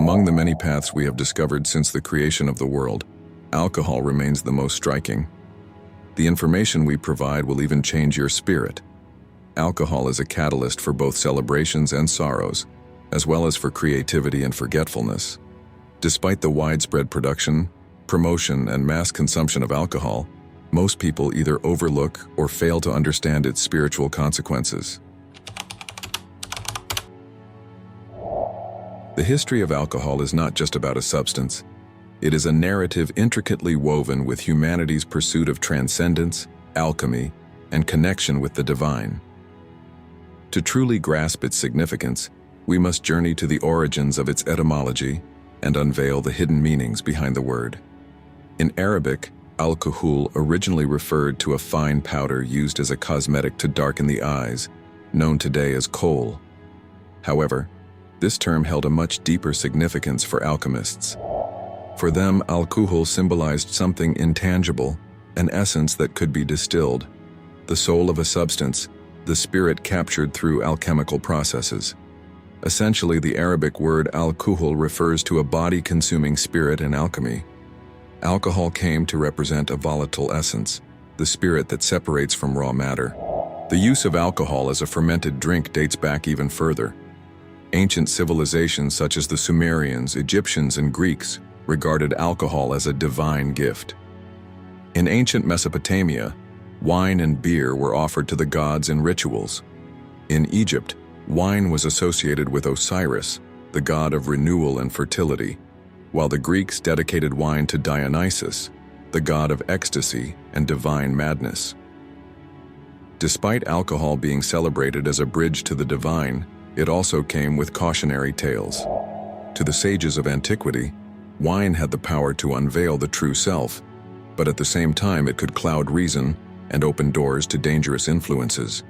Among the many paths we have discovered since the creation of the world, alcohol remains the most striking. The information we provide will even change your spirit. Alcohol is a catalyst for both celebrations and sorrows, as well as for creativity and forgetfulness. Despite the widespread production, promotion, and mass consumption of alcohol, most people either overlook or fail to understand its spiritual consequences. The history of alcohol is not just about a substance. It is a narrative intricately woven with humanity's pursuit of transcendence, alchemy, and connection with the divine. To truly grasp its significance, we must journey to the origins of its etymology and unveil the hidden meanings behind the word. In Arabic, Al-Kuhul originally referred to a fine powder used as a cosmetic to darken the eyes, known today as kohl. However, this term held a much deeper significance for alchemists. For them, Al-Kuhul symbolized something intangible, an essence that could be distilled, the soul of a substance, the spirit captured through alchemical processes. Essentially, the Arabic word Al-Kuhul refers to a body-consuming spirit in alchemy. Alcohol came to represent a volatile essence, the spirit that separates from raw matter. The use of alcohol as a fermented drink dates back even further. Ancient civilizations such as the Sumerians, Egyptians, and Greeks regarded alcohol as a divine gift. In ancient Mesopotamia, wine and beer were offered to the gods in rituals. In Egypt, wine was associated with Osiris, the god of renewal and fertility, while the Greeks dedicated wine to Dionysus, the god of ecstasy and divine madness. Despite alcohol being celebrated as a bridge to the divine, it also came with cautionary tales. To the sages of antiquity, wine had the power to unveil the true self, but at the same time it could cloud reason and open doors to dangerous influences.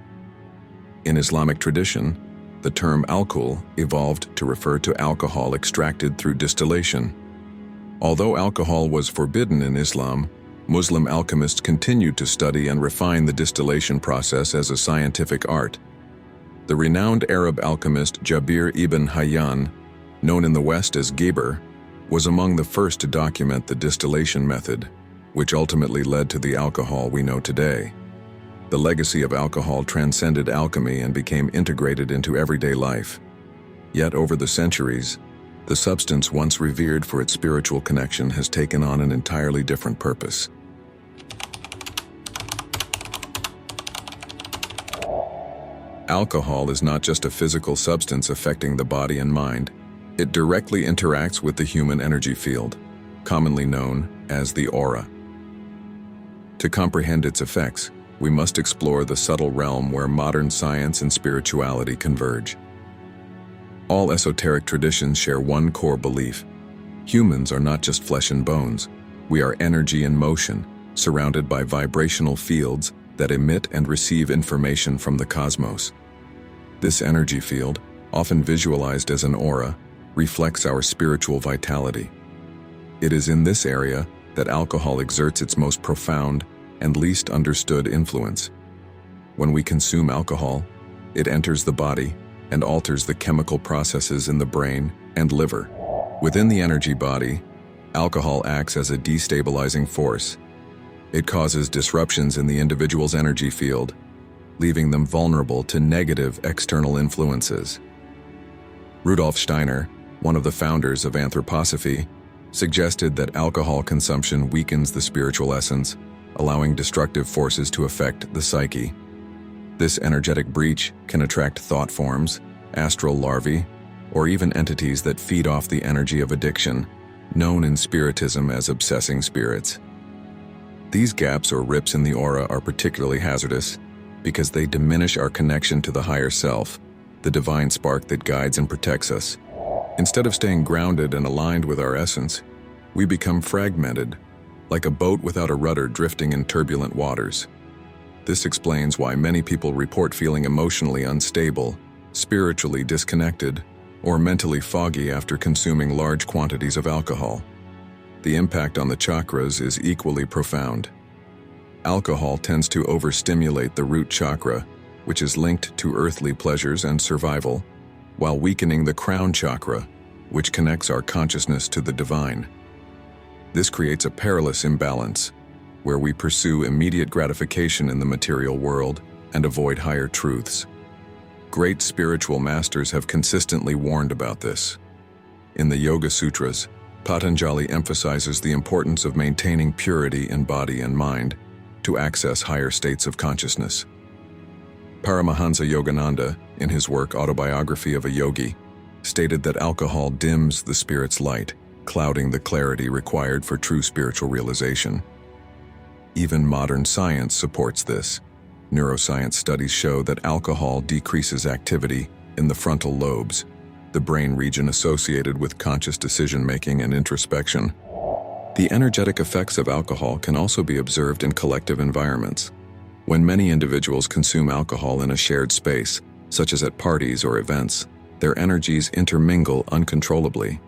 In Islamic tradition, the term alcohol evolved to refer to alcohol extracted through distillation. Although alcohol was forbidden in Islam, Muslim alchemists continued to study and refine the distillation process as a scientific art. The renowned Arab alchemist Jabir ibn Hayyan, known in the West as Geber, was among the first to document the distillation method, which ultimately led to the alcohol we know today. The legacy of alcohol transcended alchemy and became integrated into everyday life. Yet over the centuries, the substance once revered for its spiritual connection has taken on an entirely different purpose. Alcohol is not just a physical substance affecting the body and mind. It directly interacts with the human energy field, commonly known as the aura. To comprehend its effects, we must explore the subtle realm where modern science and spirituality converge. All esoteric traditions share one core belief. Humans are not just flesh and bones. We are energy in motion, surrounded by vibrational fields that emit and receive information from the cosmos. This energy field, often visualized as an aura, reflects our spiritual vitality. It is in this area that alcohol exerts its most profound and least understood influence. When we consume alcohol, it enters the body and alters the chemical processes in the brain and liver. Within the energy body, alcohol acts as a destabilizing force. It causes disruptions in the individual's energy field, leaving them vulnerable to negative external influences. Rudolf Steiner, one of the founders of anthroposophy, suggested that alcohol consumption weakens the spiritual essence, allowing destructive forces to affect the psyche. This energetic breach can attract thought forms, astral larvae, or even entities that feed off the energy of addiction, known in Spiritism as obsessing spirits. These gaps or rips in the aura are particularly hazardous because they diminish our connection to the higher self, the divine spark that guides and protects us. Instead of staying grounded and aligned with our essence, we become fragmented, like a boat without a rudder drifting in turbulent waters. This explains why many people report feeling emotionally unstable, spiritually disconnected, or mentally foggy after consuming large quantities of alcohol. The impact on the chakras is equally profound. Alcohol tends to overstimulate the root chakra, which is linked to earthly pleasures and survival, while weakening the crown chakra, which connects our consciousness to the divine. This creates a perilous imbalance, where we pursue immediate gratification in the material world and avoid higher truths. Great spiritual masters have consistently warned about this. In the Yoga Sutras, Patanjali emphasizes the importance of maintaining purity in body and mind to access higher states of consciousness. Paramahansa Yogananda, in his work Autobiography of a Yogi, stated that alcohol dims the spirit's light, clouding the clarity required for true spiritual realization. Even modern science supports this. Neuroscience studies show that alcohol decreases activity in the frontal lobes, the brain region associated with conscious decision-making and introspection. The energetic effects of alcohol can also be observed in collective environments. When many individuals consume alcohol in a shared space, such as at parties or events, their energies intermingle uncontrollably.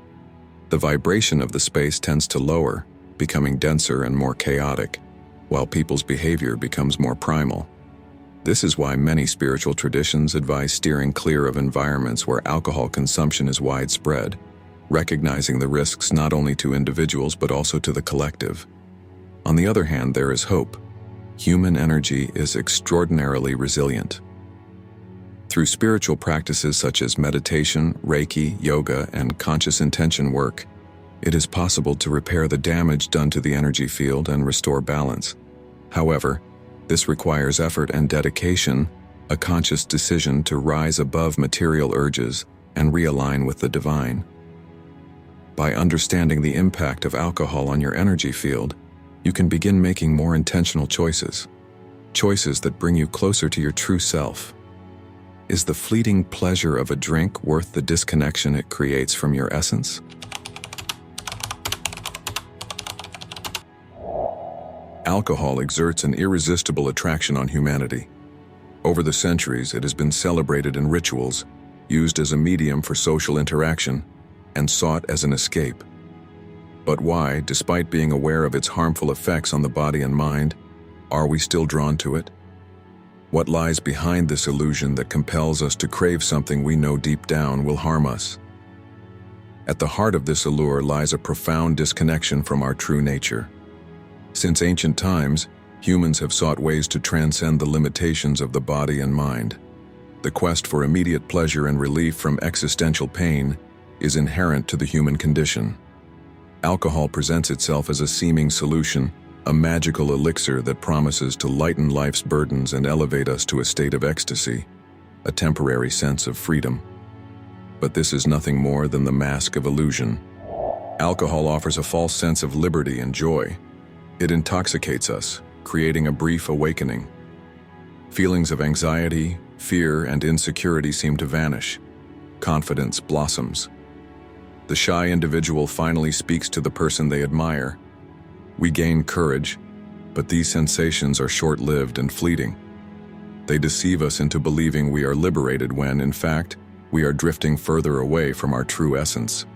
The vibration of the space tends to lower, becoming denser and more chaotic, while people's behavior becomes more primal. This is why many spiritual traditions advise steering clear of environments where alcohol consumption is widespread, recognizing the risks not only to individuals but also to the collective. On the other hand, there is hope. Human energy is extraordinarily resilient. Through spiritual practices such as meditation, Reiki, yoga, and conscious intention work, it is possible to repair the damage done to the energy field and restore balance. However, this requires effort and dedication, a conscious decision to rise above material urges and realign with the divine. By understanding the impact of alcohol on your energy field, you can begin making more intentional choices that bring you closer to your true self. Is the fleeting pleasure of a drink worth the disconnection it creates from your essence? Alcohol exerts an irresistible attraction on humanity. Over the centuries, it has been celebrated in rituals, used as a medium for social interaction, and sought as an escape. But why, despite being aware of its harmful effects on the body and mind, are we still drawn to it? What lies behind this illusion that compels us to crave something we know deep down will harm us? At the heart of this allure lies a profound disconnection from our true nature. Since ancient times, humans have sought ways to transcend the limitations of the body and mind. The quest for immediate pleasure and relief from existential pain is inherent to the human condition. Alcohol presents itself as a seeming solution, a magical elixir that promises to lighten life's burdens and elevate us to a state of ecstasy, a temporary sense of freedom. But this is nothing more than the mask of illusion. Alcohol offers a false sense of liberty and joy. It intoxicates us, creating a brief awakening. Feelings of anxiety, fear, and insecurity seem to vanish. Confidence blossoms. The shy individual finally speaks to the person they admire. We gain courage, but these sensations are short-lived and fleeting. They deceive us into believing we are liberated when, in fact, we are drifting further away from our true essence.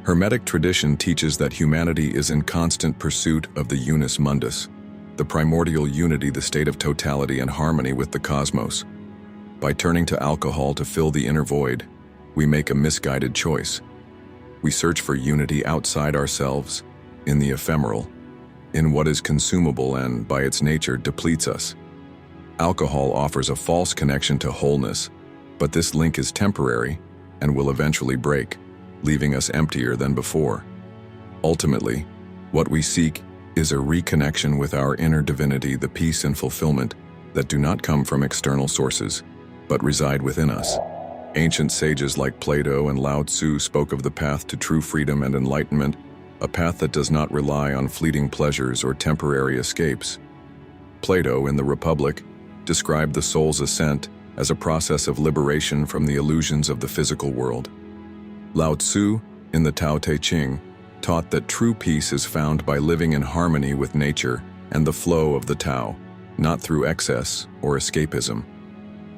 Hermetic tradition teaches that humanity is in constant pursuit of the unus mundus, the primordial unity, the state of totality and harmony with the cosmos. By turning to alcohol to fill the inner void, we make a misguided choice. We search for unity outside ourselves, in the ephemeral, in what is consumable and, by its nature, depletes us. Alcohol offers a false connection to wholeness, but this link is temporary and will eventually break, leaving us emptier than before. Ultimately, what we seek is a reconnection with our inner divinity, the peace and fulfillment that do not come from external sources, but reside within us. Ancient sages like Plato and Lao Tzu spoke of the path to true freedom and enlightenment, a path that does not rely on fleeting pleasures or temporary escapes. Plato, in the Republic, described the soul's ascent as a process of liberation from the illusions of the physical world. Lao Tzu, in the Tao Te Ching, taught that true peace is found by living in harmony with nature and the flow of the Tao, not through excess or escapism.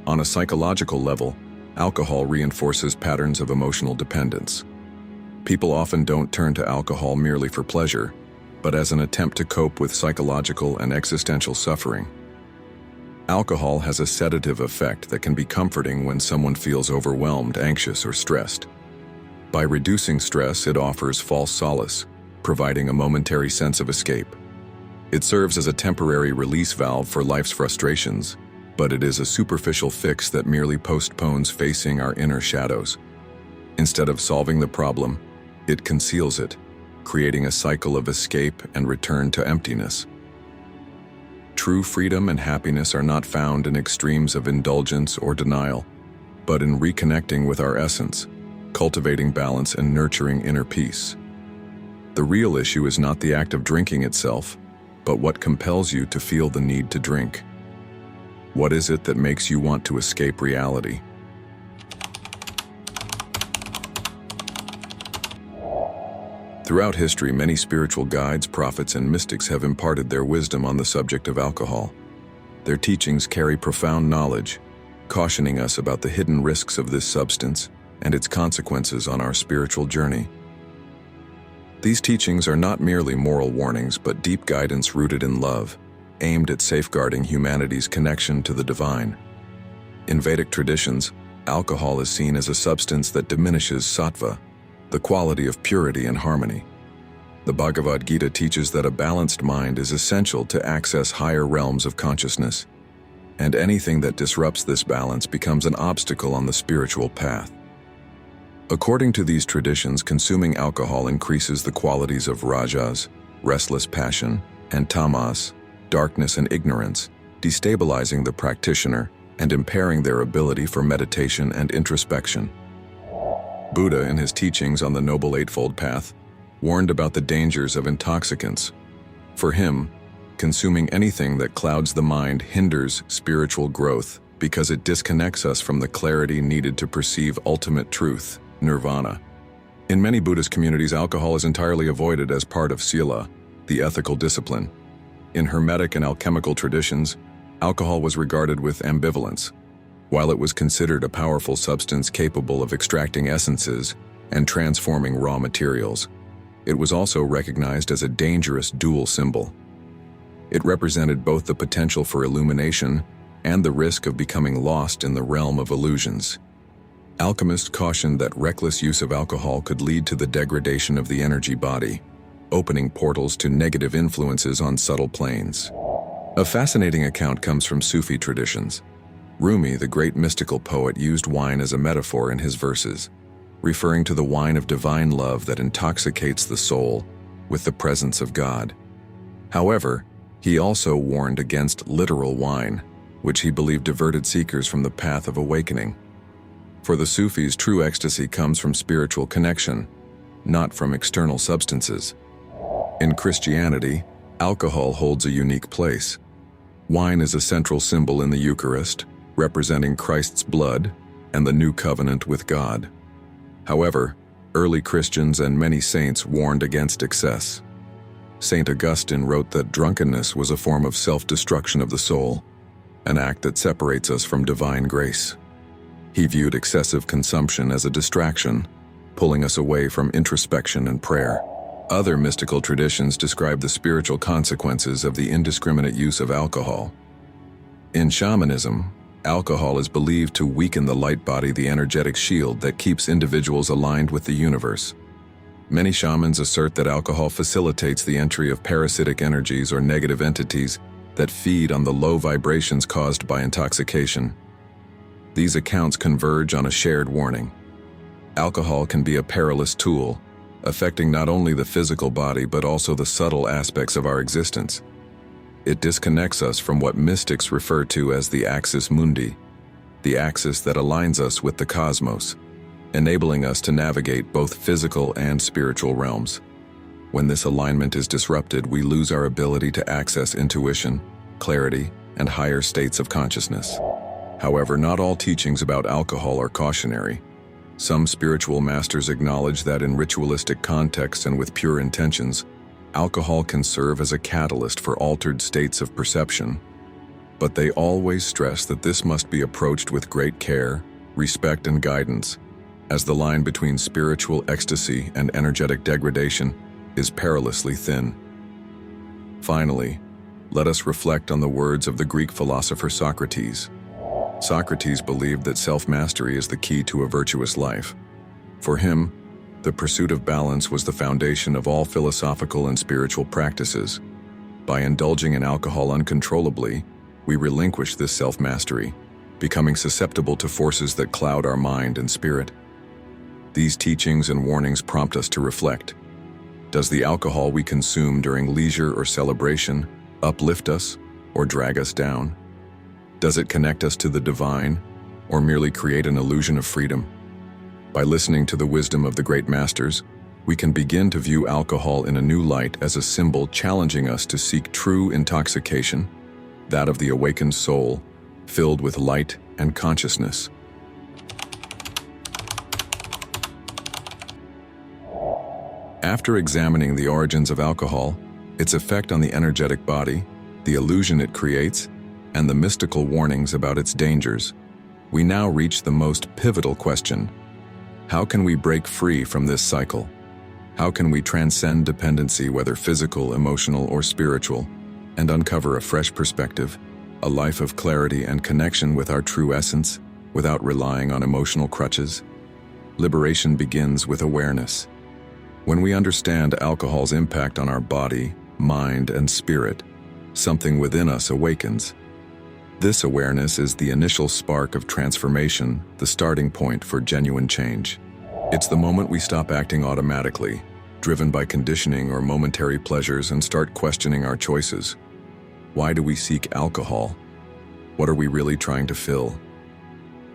On a psychological level, alcohol reinforces patterns of emotional dependence. People often don't turn to alcohol merely for pleasure, but as an attempt to cope with psychological and existential suffering. Alcohol has a sedative effect that can be comforting when someone feels overwhelmed, anxious, or stressed. By reducing stress, it offers false solace, providing a momentary sense of escape. It serves as a temporary release valve for life's frustrations, but it is a superficial fix that merely postpones facing our inner shadows. Instead of solving the problem, it conceals it, creating a cycle of escape and return to emptiness. True freedom and happiness are not found in extremes of indulgence or denial, but in reconnecting with our essence, cultivating balance and nurturing inner peace. The real issue is not the act of drinking itself, but what compels you to feel the need to drink. What is it that makes you want to escape reality? Throughout history, many spiritual guides, prophets, and mystics have imparted their wisdom on the subject of alcohol. Their teachings carry profound knowledge, cautioning us about the hidden risks of this substance and its consequences on our spiritual journey. These teachings are not merely moral warnings, but deep guidance rooted in love, aimed at safeguarding humanity's connection to the divine. In Vedic traditions, alcohol is seen as a substance that diminishes sattva, the quality of purity and harmony. The Bhagavad Gita teaches that a balanced mind is essential to access higher realms of consciousness, and anything that disrupts this balance becomes an obstacle on the spiritual path. According to these traditions, consuming alcohol increases the qualities of rajas, restless passion, and tamas, darkness and ignorance, destabilizing the practitioner and impairing their ability for meditation and introspection. Buddha, in his teachings on the Noble Eightfold Path, warned about the dangers of intoxicants. For him, consuming anything that clouds the mind hinders spiritual growth because it disconnects us from the clarity needed to perceive ultimate truth, nirvana. In many Buddhist communities, alcohol is entirely avoided as part of sila, the ethical discipline. In Hermetic and alchemical traditions, alcohol was regarded with ambivalence. While it was considered a powerful substance capable of extracting essences and transforming raw materials, it was also recognized as a dangerous dual symbol. It represented both the potential for illumination and the risk of becoming lost in the realm of illusions. Alchemists cautioned that reckless use of alcohol could lead to the degradation of the energy body, opening portals to negative influences on subtle planes. A fascinating account comes from Sufi traditions. Rumi, the great mystical poet, used wine as a metaphor in his verses, referring to the wine of divine love that intoxicates the soul with the presence of God. However, he also warned against literal wine, which he believed diverted seekers from the path of awakening. For the Sufis, true ecstasy comes from spiritual connection, not from external substances. In Christianity, alcohol holds a unique place. Wine is a central symbol in the Eucharist, representing Christ's blood and the new covenant with God. However, early Christians and many saints warned against excess. Saint Augustine wrote that drunkenness was a form of self-destruction of the soul, an act that separates us from divine grace. He viewed excessive consumption as a distraction, pulling us away from introspection and prayer. Other mystical traditions describe the spiritual consequences of the indiscriminate use of alcohol. In shamanism, alcohol is believed to weaken the light body, the energetic shield that keeps individuals aligned with the universe. Many shamans assert that alcohol facilitates the entry of parasitic energies or negative entities that feed on the low vibrations caused by intoxication. These accounts converge on a shared warning. Alcohol can be a perilous tool, affecting not only the physical body but also the subtle aspects of our existence. It disconnects us from what mystics refer to as the axis mundi, the axis that aligns us with the cosmos, enabling us to navigate both physical and spiritual realms. When this alignment is disrupted, we lose our ability to access intuition, clarity, and higher states of consciousness. However, not all teachings about alcohol are cautionary. Some spiritual masters acknowledge that in ritualistic contexts and with pure intentions, alcohol can serve as a catalyst for altered states of perception. But they always stress that this must be approached with great care, respect, and guidance, as the line between spiritual ecstasy and energetic degradation is perilously thin. Finally, let us reflect on the words of the Greek philosopher Socrates. Socrates believed that self-mastery is the key to a virtuous life. For him, the pursuit of balance was the foundation of all philosophical and spiritual practices. By indulging in alcohol uncontrollably, we relinquish this self-mastery, becoming susceptible to forces that cloud our mind and spirit. These teachings and warnings prompt us to reflect. Does the alcohol we consume during leisure or celebration uplift us or drag us down? Does it connect us to the divine or merely create an illusion of freedom? By listening to the wisdom of the great masters, we can begin to view alcohol in a new light as a symbol challenging us to seek true intoxication, that of the awakened soul, filled with light and consciousness. After examining the origins of alcohol, its effect on the energetic body, the illusion it creates, and the mystical warnings about its dangers, we now reach the most pivotal question. How can we break free from this cycle? How can we transcend dependency, whether physical, emotional, or spiritual, and uncover a fresh perspective, a life of clarity and connection with our true essence, without relying on emotional crutches? Liberation begins with awareness. When we understand alcohol's impact on our body, mind, and spirit, something within us awakens. This awareness is the initial spark of transformation, the starting point for genuine change. It's the moment we stop acting automatically, driven by conditioning or momentary pleasures, and start questioning our choices. Why do we seek alcohol? What are we really trying to fill?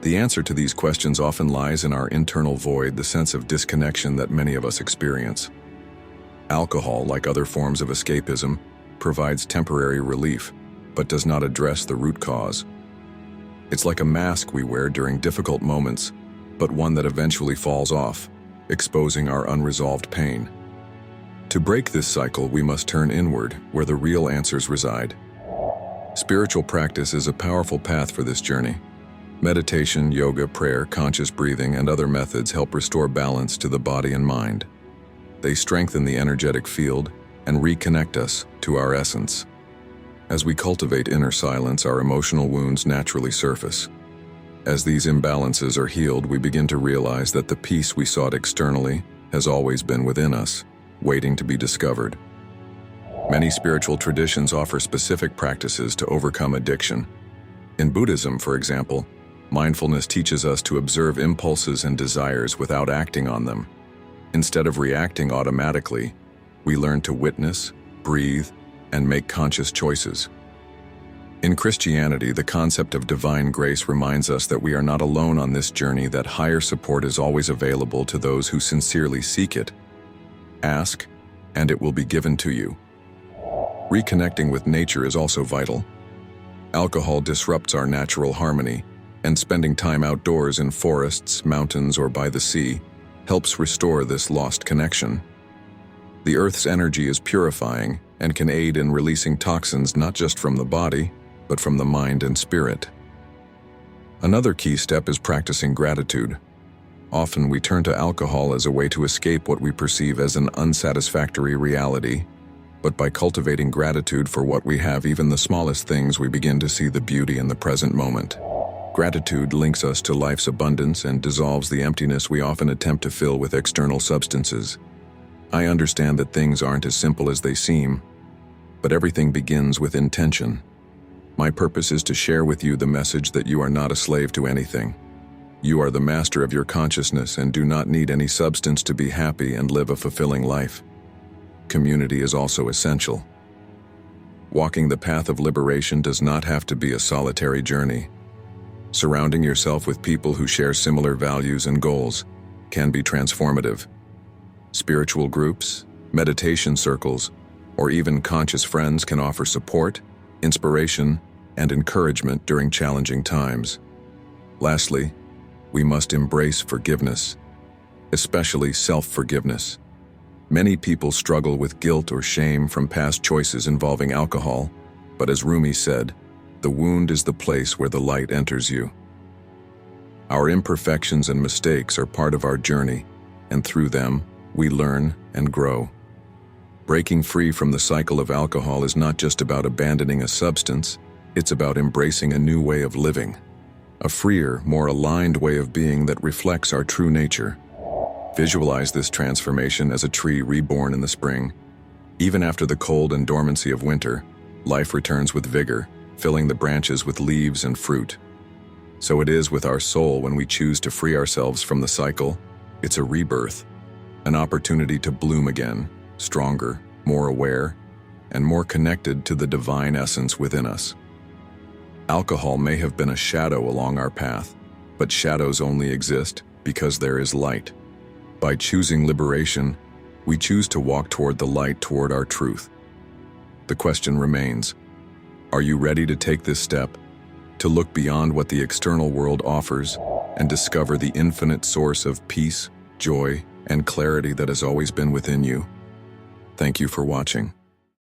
The answer to these questions often lies in our internal void, the sense of disconnection that many of us experience. Alcohol, like other forms of escapism, provides temporary relief, but does not address the root cause. It's like a mask we wear during difficult moments, but one that eventually falls off, exposing our unresolved pain. To break this cycle, we must turn inward, where the real answers reside. Spiritual practice is a powerful path for this journey. Meditation, yoga, prayer, conscious breathing, and other methods help restore balance to the body and mind. They strengthen the energetic field and reconnect us to our essence. As we cultivate inner silence, our emotional wounds naturally surface. As these imbalances are healed, we begin to realize that the peace we sought externally has always been within us, waiting to be discovered. Many spiritual traditions offer specific practices to overcome addiction. In Buddhism, for example, mindfulness teaches us to observe impulses and desires without acting on them. Instead of reacting automatically, we learn to witness, breathe, and make conscious choices. In Christianity, the concept of divine grace reminds us that we are not alone on this journey, that higher support is always available to those who sincerely seek it. Ask, and it will be given to you. Reconnecting with nature is also vital. Alcohol disrupts our natural harmony, and spending time outdoors in forests, mountains, or by the sea helps restore this lost connection. The Earth's energy is purifying and can aid in releasing toxins not just from the body, but from the mind and spirit. Another key step is practicing gratitude. Often we turn to alcohol as a way to escape what we perceive as an unsatisfactory reality, but by cultivating gratitude for what we have, even the smallest things, we begin to see the beauty in the present moment. Gratitude links us to life's abundance and dissolves the emptiness we often attempt to fill with external substances. I understand that things aren't as simple as they seem, but everything begins with intention. My purpose is to share with you the message that you are not a slave to anything. You are the master of your consciousness and do not need any substance to be happy and live a fulfilling life. Community is also essential. Walking the path of liberation does not have to be a solitary journey. Surrounding yourself with people who share similar values and goals can be transformative. Spiritual groups, meditation circles, or even conscious friends can offer support, inspiration, and encouragement during challenging times. Lastly, we must embrace forgiveness, especially self-forgiveness. Many people struggle with guilt or shame from past choices involving alcohol, but as Rumi said, the wound is the place where the light enters you. Our imperfections and mistakes are part of our journey, and through them, we learn and grow. Breaking free from the cycle of alcohol is not just about abandoning a substance, it's about embracing a new way of living, a freer, more aligned way of being that reflects our true nature. Visualize this transformation as a tree reborn in the spring. Even after the cold and dormancy of winter, life returns with vigor, filling the branches with leaves and fruit. So it is with our soul when we choose to free ourselves from the cycle. It's a rebirth, an opportunity to bloom again, stronger, more aware, and more connected to the divine essence within us. Alcohol may have been a shadow along our path, but shadows only exist because there is light. By choosing liberation, we choose to walk toward the light, toward our truth. The question remains, are you ready to take this step, to look beyond what the external world offers and discover the infinite source of peace, joy, and clarity that has always been within you? Thank you for watching.